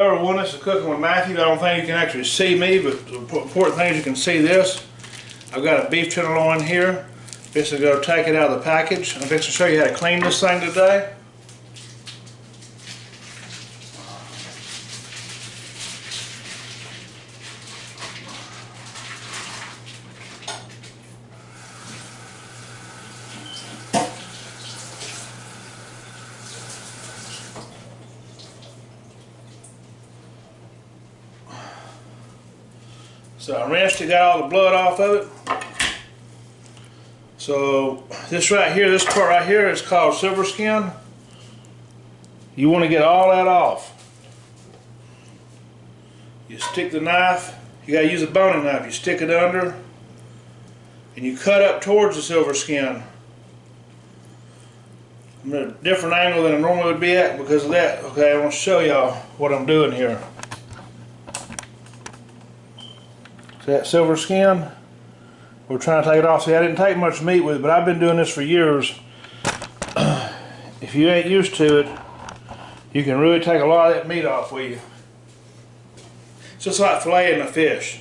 Everyone, this is Cooking with Matthew. I don't think you can actually see me, but the important thing is you can see this. I've got a beef tenderloin here. Just to go take it out of the package. I'm fixing to show you how to clean this thing today. So I rinsed it, got all the blood off of it. So this right here, this part right here is called silver skin. You want to get all that off. You stick the knife, you got to use a boning knife, you stick it under and you cut up towards the silver skin. I'm at a different angle than I normally would be at because of that. Okay, I want to show y'all what I'm doing here. See that silver skin? We're trying to take it off. See, I didn't take much meat with it, but I've been doing this for years. If you ain't used to it, you can really take a lot of that meat off with you. It's just like filleting a fish.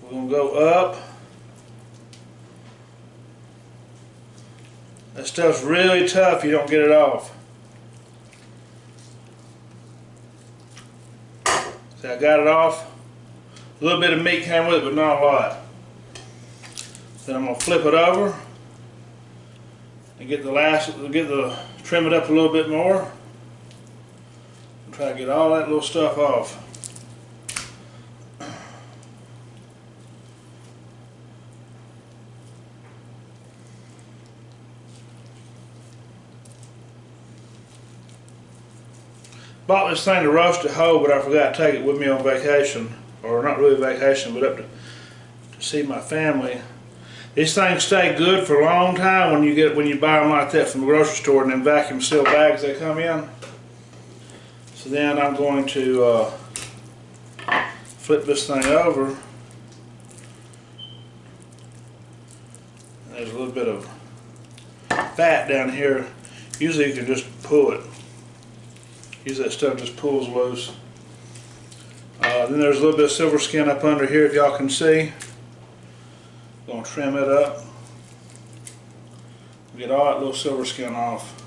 We're going to go up. That stuff's really tough, you don't get it off. See, I got it off. A little bit of meat came with it, but not a lot. Then I'm going to flip it over and trim it up a little bit more. And try to get all that little stuff off. Bought this thing to roast it whole, but I forgot to take it with me on vacation. Or not really vacation, but up to see my family. These things stay good for a long time when you buy them like that from the grocery store, and then vacuum seal bags they come in. So then I'm going to flip this thing over. There's a little bit of fat down here. Usually you can just pull it. Usually that stuff just pulls loose. Then there's a little bit of silver skin up under here, if y'all can see. I'm going to trim it up. Get all that little silver skin off.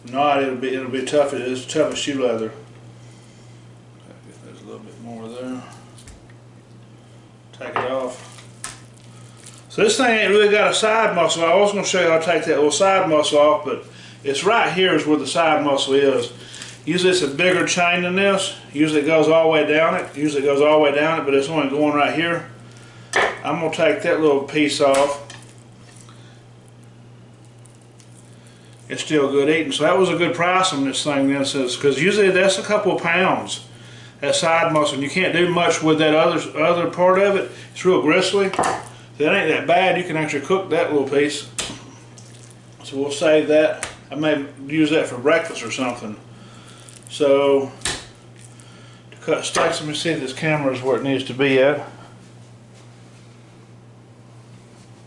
If not, it'll be tough. It's tough as shoe leather. There's a little bit more there. Take it off. So this thing ain't really got a side muscle. I was going to show you how to take that little side muscle off, but it's right here is where the side muscle is. Usually it's a bigger chain than this. Usually it goes all the way down it. But it's only going right here. I'm going to take that little piece off. It's still good eating. So that was a good price on this thing then, because usually that's a couple of pounds. That side muscle. And you can't do much with that other part of it. It's real gristly. That ain't that bad. You can actually cook that little piece. So we'll save that. I may use that for breakfast or something. So to cut steaks, let me see if this camera is where it needs to be at.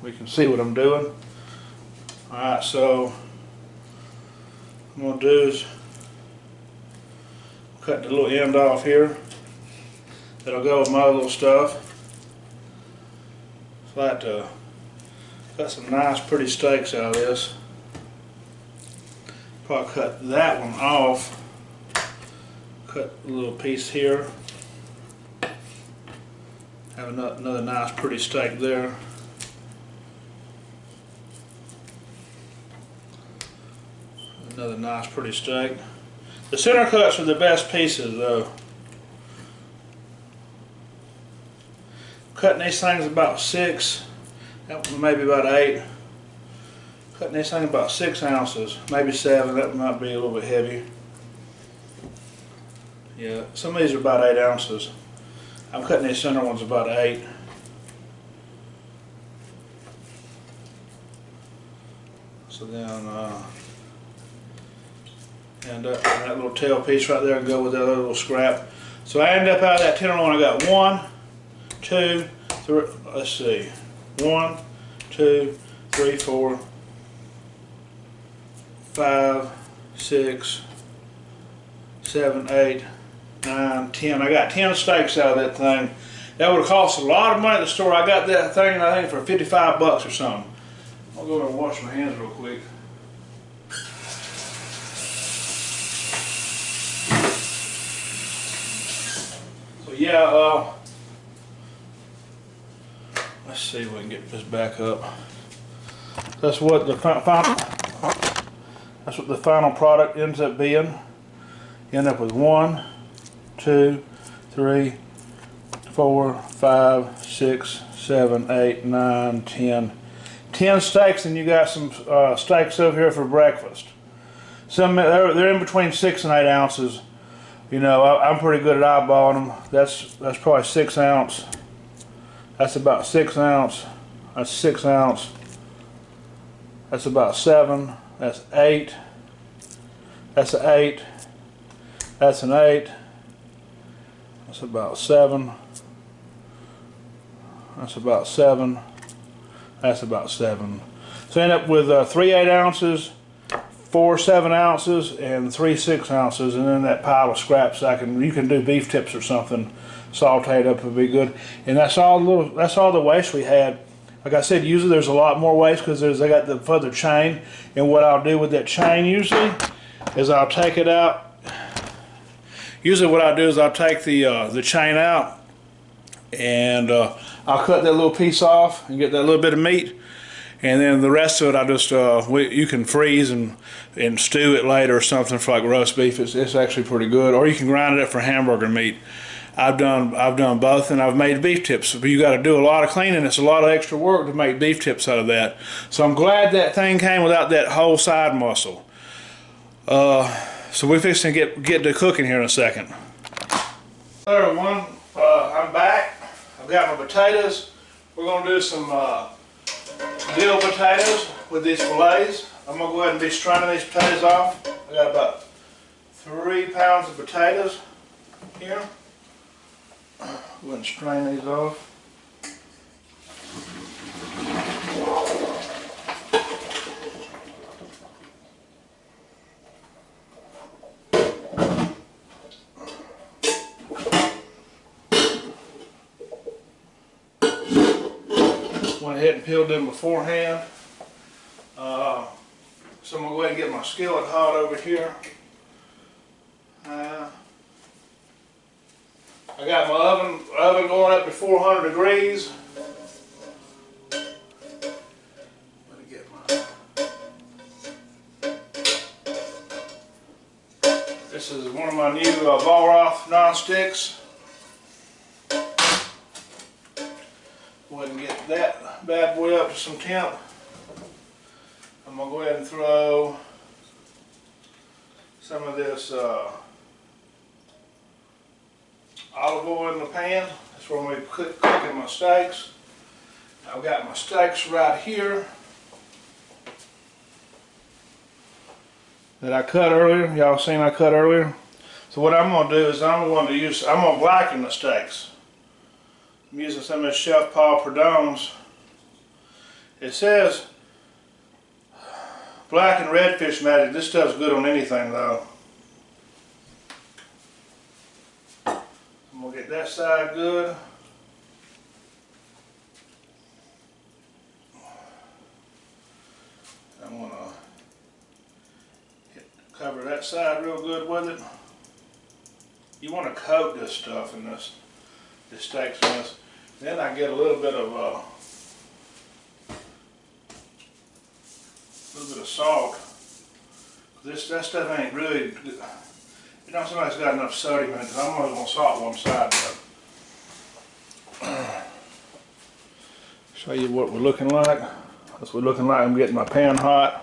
We can see what I'm doing. Alright, so what I'm going to do is cut the little end off here. That'll go with my other little stuff. I like to cut some nice pretty steaks out of this. Probably cut that one off. Cut a little piece here. Have another nice pretty steak there. Another nice pretty steak. The center cuts are the best pieces though. Cutting these things about 6, that one maybe about 8. Cutting these things about 6 ounces, maybe 7, that might be a little bit heavy. Yeah, some of these are about 8 ounces. I'm cutting these center ones about 8. So then, and that little tail piece right there will go with that other little scrap. So I ended up out of that tenderloin, I got 1, 2, 3, let's see, 1, 2, 3, 4, 5, 6, 7, 8, 9, 10. I got 10 steaks out of that thing. That would have cost a lot of money at the store. I got that thing, I think, for 55 bucks or something. I'll go over and wash my hands real quick. So yeah, let's see if we can get this back up. That's what the final product ends up being. You end up with 1, 2, 3, 4, 5, 6, 7, 8, 9, 10. 10 steaks, and you got some steaks over here for breakfast. Some they're in between 6 and 8 ounces. You know, I'm pretty good at eyeballing them. That's probably 6 ounce. That's about 6 ounce. That's 6 ounce. That's about 7. That's 8. That's an 8. That's an 8. That's about 7. That's about 7. That's about 7. So end up with 3 8 ounces, 4 7 ounces, and 3 6 ounces, and then that pile of scraps you can do beef tips or something, sauteed up would be good. And that's all the waste we had. Like I said, usually there's a lot more waste because I got the further chain, and what I'll do with that chain usually is I'll take it out. Usually what I do is I'll take the chain out, and I'll cut that little piece off and get that little bit of meat, and then the rest of it I just you can freeze and stew it later or something for like roast beef. It's actually pretty good, or you can grind it up for hamburger meat. I've done both, and I've made beef tips. But you got to do a lot of cleaning. It's a lot of extra work to make beef tips out of that. So I'm glad that thing came without that whole side muscle. So we're fixing to get to cooking here in a second. Hello everyone, I'm back. I've got my potatoes. We're going to do some dill potatoes with these fillets. I'm going to go ahead and be straining these potatoes off. I got about 3 pounds of potatoes here. Go ahead and strain these off. Went ahead and peeled them beforehand. So I'm going to go ahead and get my skillet hot over here. I got my oven going up to 400 degrees. Let me get this is one of my new Valroth non-sticks. Go ahead and get that bad boy up to some temp. I'm going to go ahead and throw some of this olive oil in the pan. That's where I'm going to be cooking my steaks. I've got my steaks right here that I cut earlier. Y'all seen I cut earlier. So what I'm going to do is I'm going to blacken the steaks. I'm using some of this Chef Paul Prudhomme's. It says black and redfish magic. This stuff's good on anything though. I'm going to get that side good. I'm going to cover that side real good with it. You want to coat this stuff in this steaks in this. Then I get a little bit of salt. That stuff ain't really good. You know, somebody's got enough sodium in it because I'm only going to salt one side of it. Show you what we're looking like. That's what we're looking like. I'm getting my pan hot.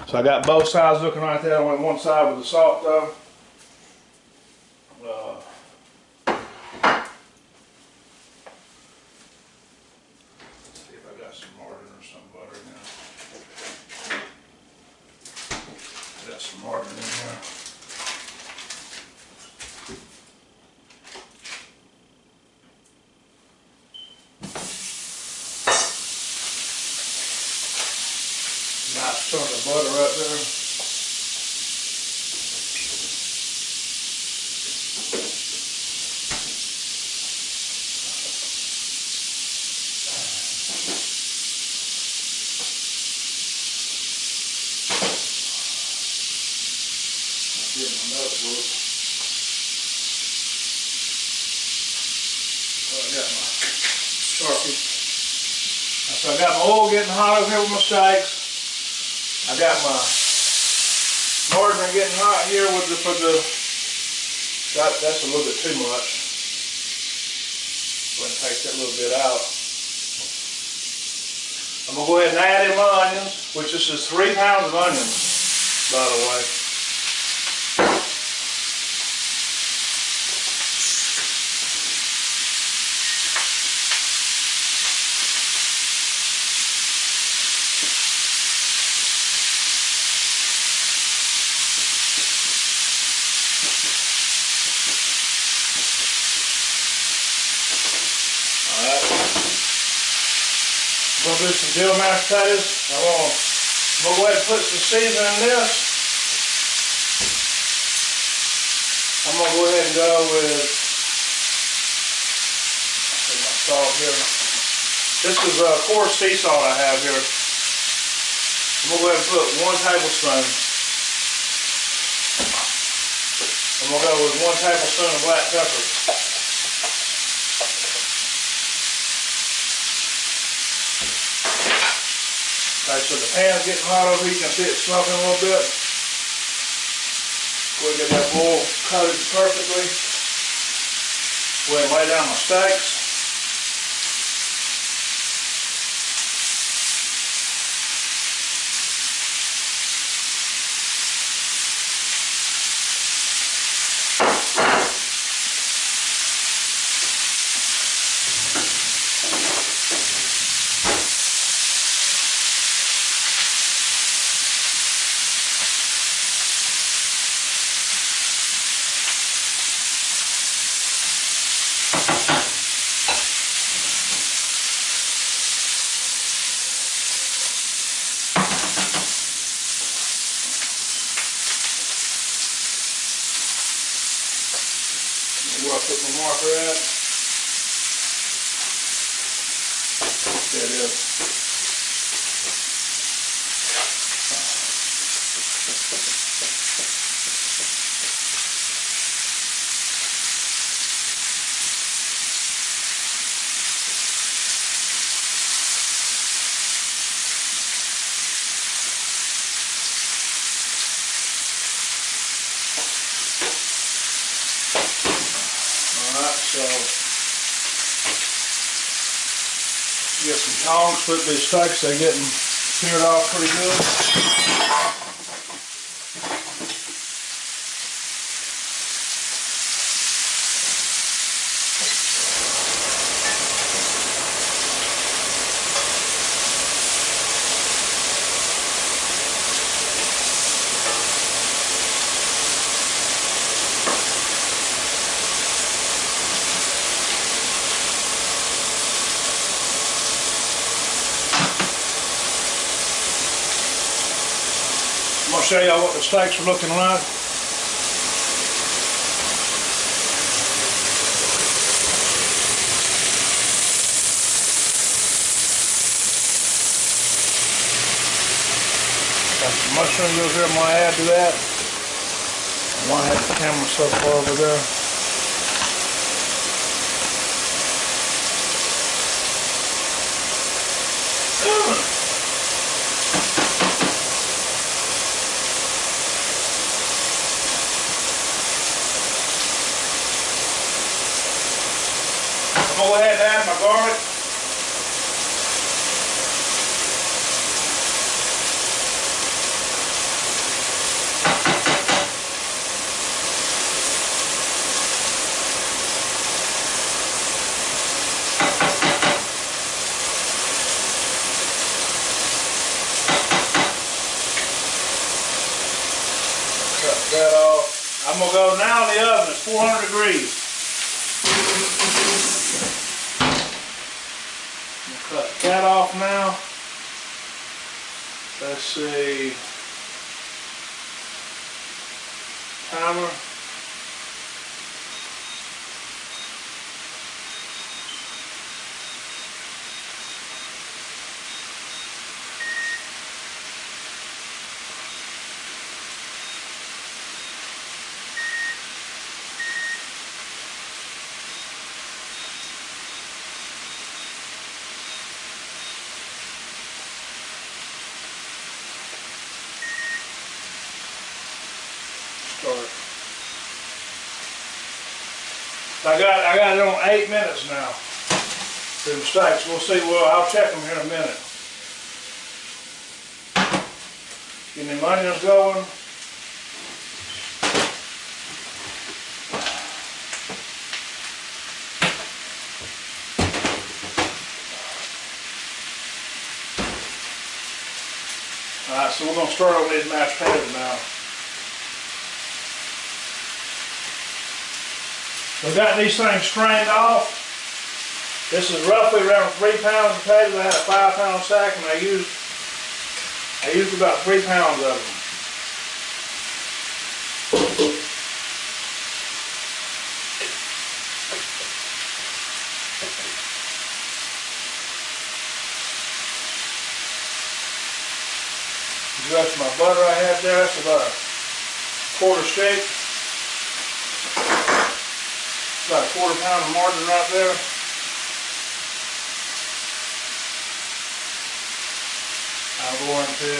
So I got both sides looking like that. I went one side with the salt though. Martin in here. Nice chunk of butter right there. Get my notebook. So I got my Sharpie. So I got my oil getting hot over here with my steaks. I got my margarine getting hot here with that's a little bit too much. Go ahead and take that little bit out. I'm going to go ahead and add in my onions, which this is 3 pounds of onions, by the way. I'm going to do some dill mashed potatoes. I'm going to go ahead and put some seasoning in this. I'm going to go ahead and go with my salt here. This is coarse sea salt I have here. I'm going to go ahead and put 1 tablespoon. I'm going to go with 1 tablespoon of black pepper. Okay, so the pan's getting hot over here. You can see it smoking a little bit. Go ahead and get that oil coated perfectly. Go ahead and lay down my steaks. Where I put my marker at. There it is. So, get some tongs, put these steaks, they're getting seared off pretty good. I'm going to show y'all what the steaks are looking like. Got some mushrooms over here I'm going to add to that. I want to have the camera so far over there. I'm going to go ahead and add my garlic. Cut that off. I'm going to go now in the oven at 400 degrees. Cut that off now. So let's see, timer. Start. I got it on 8 minutes now. The mistakes. We'll see. Well, I'll check them here in a minute. Getting them onions going. Alright, so we're going to start on these mashed potatoes now. We've got these things strained off. This is roughly around 3 pounds of potatoes. I had a 5-pound sack and I used about 3 pounds of them. The rest of my butter I have there, that's about a quarter stick. About a 1/4 pound of margarine right there. I'm going to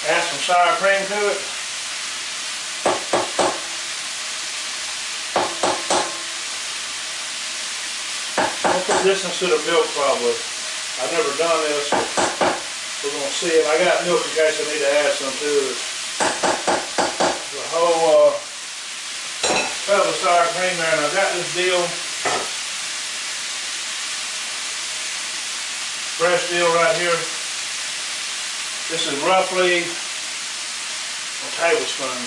add some sour cream to it. I'm going to put this instead of milk probably. I've never done this. We're going to see if I got milk in case I need to add some to it. The whole tub of sour cream there, and I've got this dill, fresh dill right here. This is roughly a tablespoon.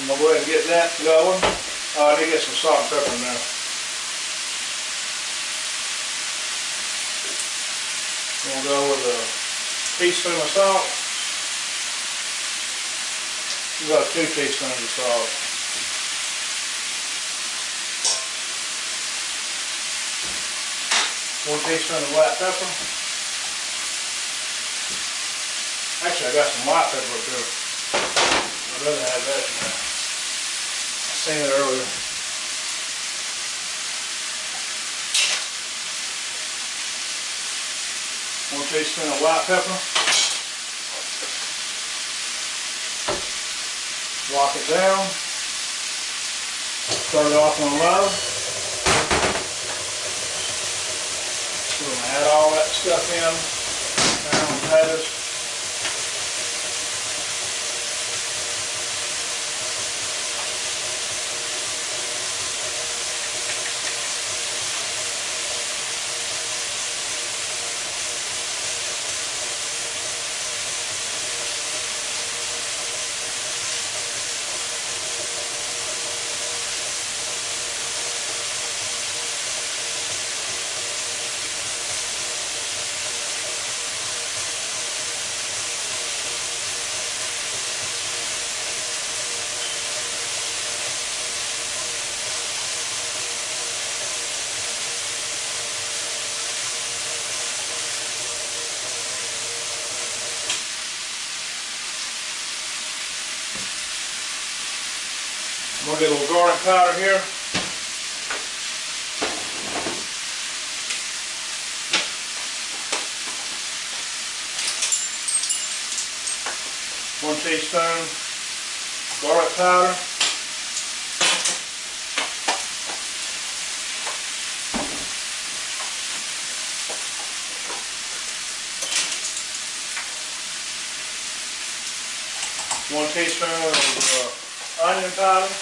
I'm going to go ahead and get that going. I need to get some salt and pepper in there. I'm going to go with a teaspoon of salt. About 2 teaspoons of salt. One teaspoon of black pepper. Actually, I got some white pepper up there. I'd rather have that in there. I seen it earlier. One teaspoon of white pepper. Lock it down. Start it off on low. So we're going to add all that stuff in. Now on the potatoes. I'm going to get a little garlic powder here. One teaspoon garlic powder. One teaspoon of onion powder.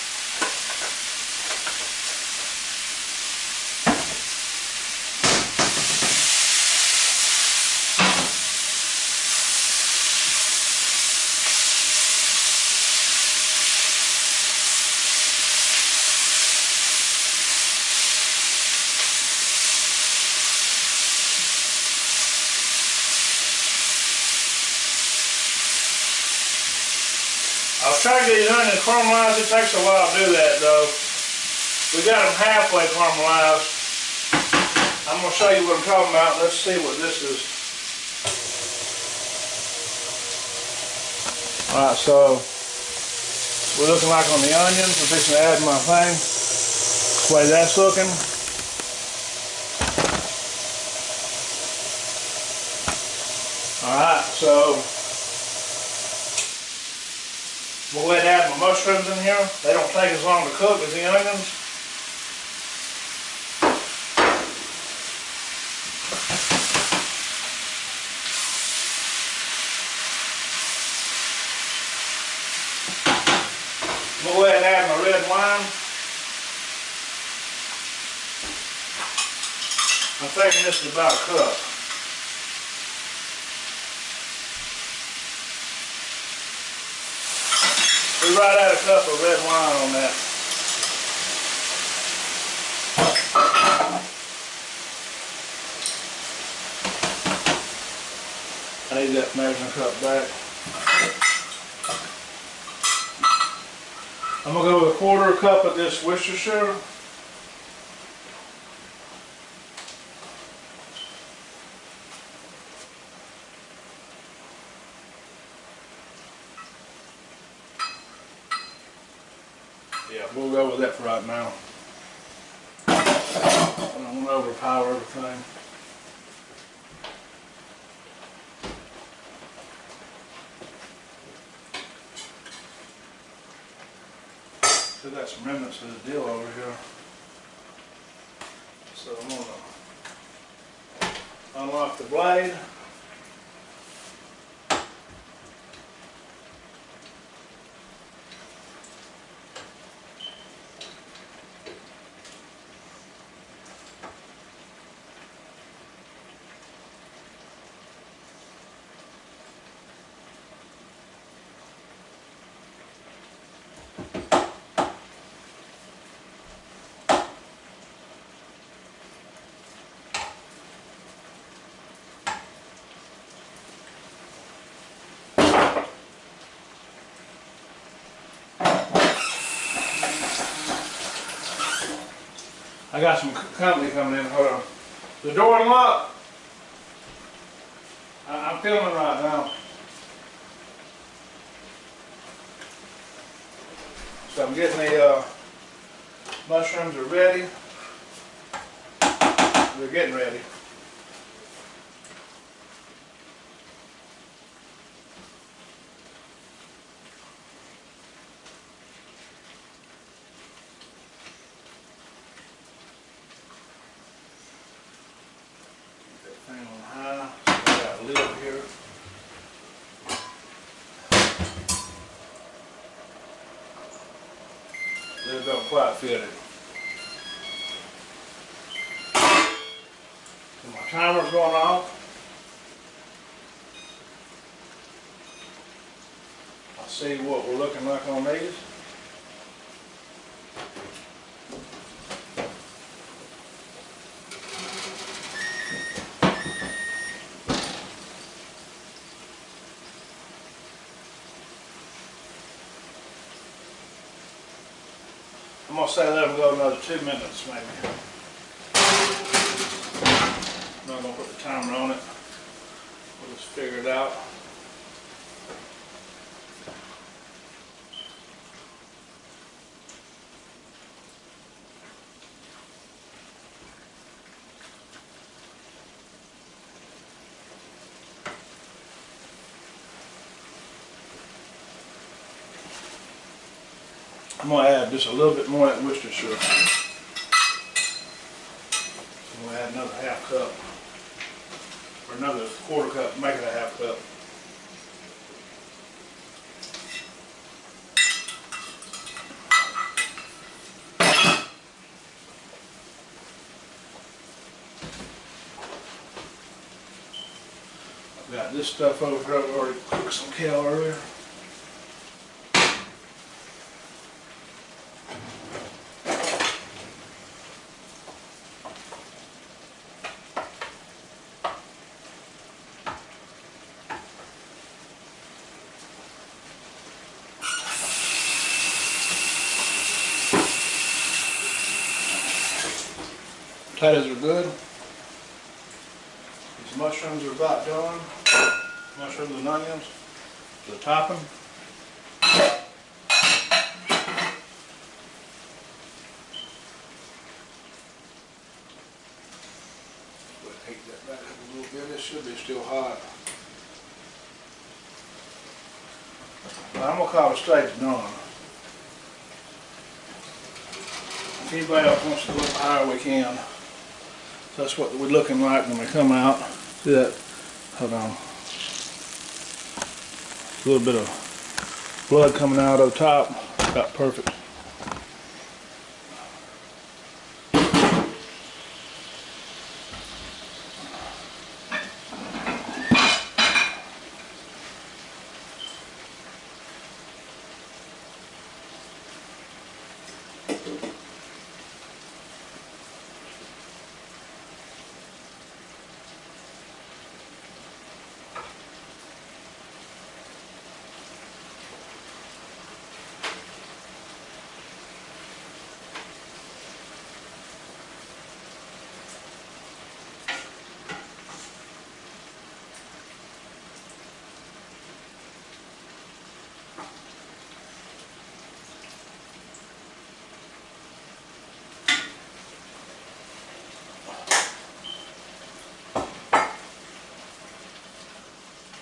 I'll try to get these onions caramelized. It takes a while to do that though. We got them halfway caramelized. I'm going to show you what I'm talking about. Let's see what this is. Alright, so we're looking like on the onions. I'm fixing to add my thing. That's the way that's looking. Alright, so we'll go ahead and add my mushrooms in here. They don't take as long to cook as the onions. We'll go ahead and add my red wine. I'm thinking this is about a cup. We right at a cup of red wine on that. I need that measuring cup back. I'm going to go with a quarter cup of this Worcestershire. Yeah, we'll go with that for right now. I don't want to overpower everything. Still got some remnants of the dill over here. So I'm going to unlock the blade. I got some company coming in. Hold on. The door unlocked. I'm filming right now. So I'm getting the mushrooms are ready. They're getting ready. Thing on high. So I got a lid here. Lid don't quite fit it. So my timer's going off. I'll see what we're looking like on these. I'm going to say let them go another 2 minutes maybe. I'm not going to put the timer on it. We'll just figure it out. I'm going to add just a little bit more of that Worcestershire. I'm going to add another half cup. Or another quarter cup, make it a half cup. I've got this stuff over here. I've already cooked some kale earlier. Potatoes are good. These mushrooms are about done. Mushrooms and onions for the topping. Heat that back up a little bit. It should be still hot. But I'm gonna call the steak done. If anybody else wants to go higher, we can. So that's what we're looking like when they come out. See that? Hold on. A little bit of blood coming out of the top. About perfect.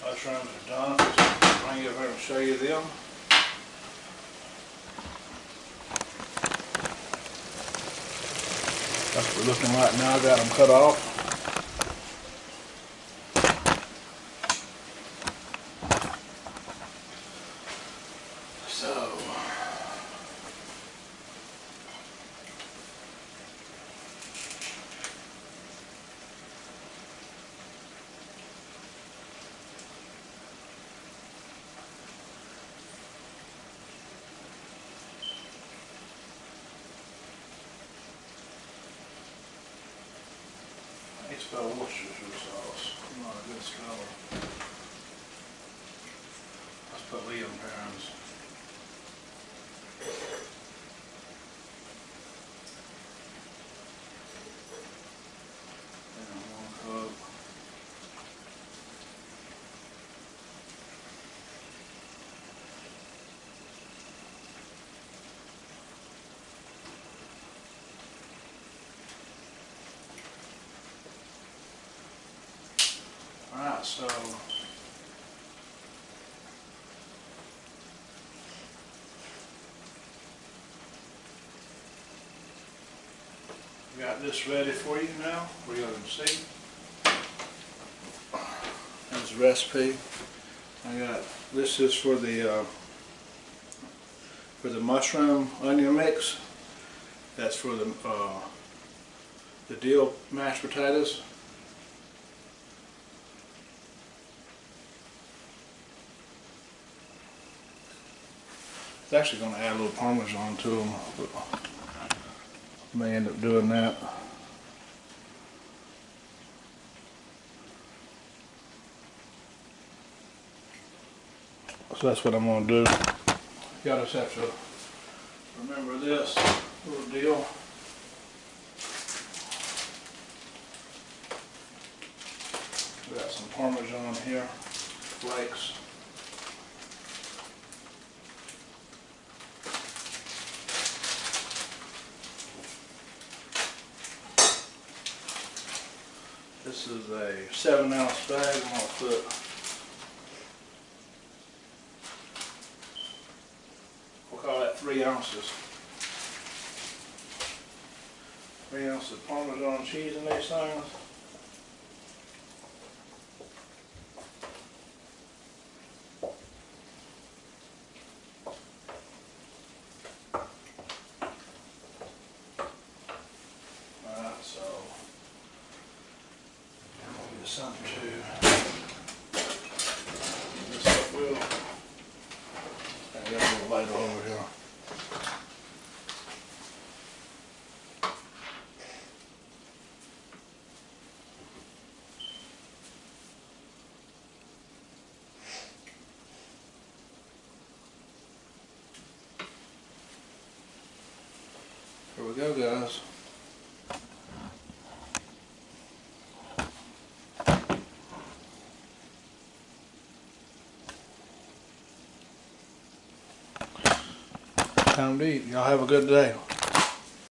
Mushrooms are done. Just bring you over and show you them. That's what we're looking like now. I got them cut off. So I spell Worcestershire sauce. Not a good speller. Let's put Liam pounds. And 1 cup. Alright, so we got this ready for you now. We're going to see. There's the recipe. I got this is for the mushroom onion mix. That's for the dill mashed potatoes. It's actually going to add a little Parmesan to them, but I may end up doing that. So that's what I'm going to do. You just have to remember this little deal. We got some Parmesan here, flakes. This is a 7-ounce bag. I'm going to put, we'll call that 3 ounces. 3 ounces of Parmesan cheese in these things. Alright, so something to this up will. I got a little lighter over here. Here we go, guys. time to eat. Y'all have a good day.